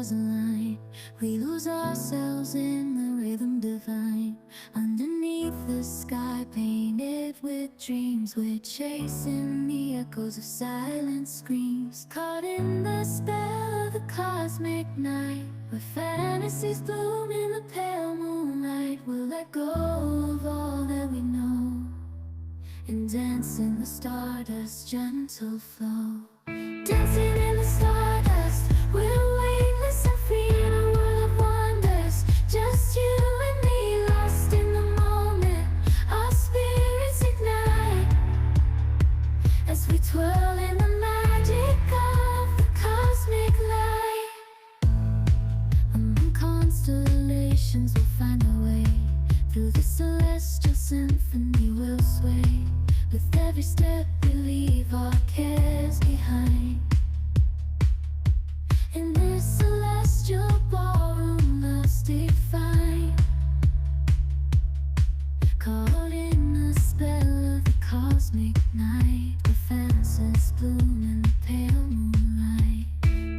stars align, we lose ourselves in the rhythm divine. Underneath the sky painted with dreams, we're chasing the echoes of silent screams. Caught in the spell of the cosmic night, where fantasies bloom in the pale moonlight. We'll let go of all that we know and dance in the stardust's gentle flow. Dancing in the stardust, we're weightless and free in a world of wonders. Just you and me, lost in the moment. Our spirits ignite as we twirl in the magic of the cosmic light. Among constellations we'll find our way, through the celestial symphony we'll sway. With every step we leave our cares behind. In this celestial ballroom, love's defined. Caught in the spell of the cosmic night, where fantasies bloom in the pale moonlight.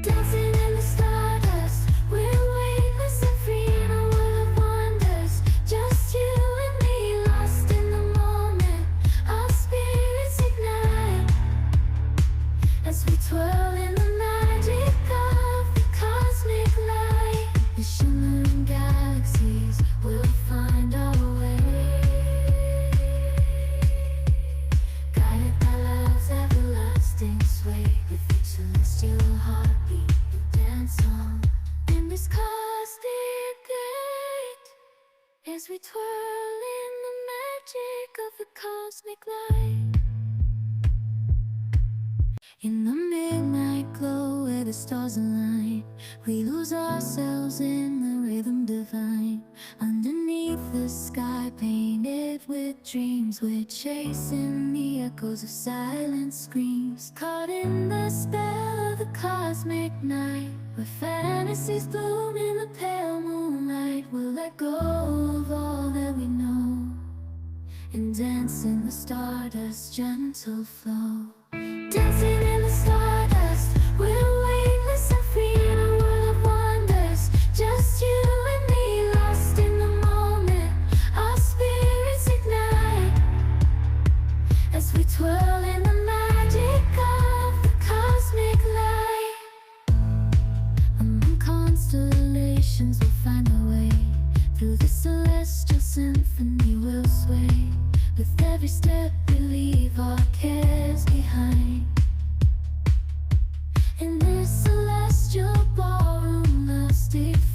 Dancing in the stardust, we're weightless and free in a world of wonders. Just you and me, lost in the moment. Our spirits ignite as we twirl in the magic of the cosmic light. The shimmering galaxies will find our way, guided by love's everlasting sway. With each celestial heartbeat we dance on in this cosmic gate, as we twirl in the magic of the cosmic light. In the midnight glow where the stars align, we lose ourselves in the rhythm divine. Underneath the sky painted with dreams, we're chasing the echoes of silent screams. Caught in the spell of the cosmic night, where fantasies bloom in the pale moonlight. We'll let go of all that we know and dance in the stardust's gentle flow. Dancing in the stardust, we're weightless and free in a world of wonders. Just you and me, lost in the moment. Our spirits ignite as we twirl in the magic of the cosmic light. Among constellations we'll find our way, through the celestial symphony we'll sway. With every step we leave our cares behind. In this celestial ballroom, love's defined.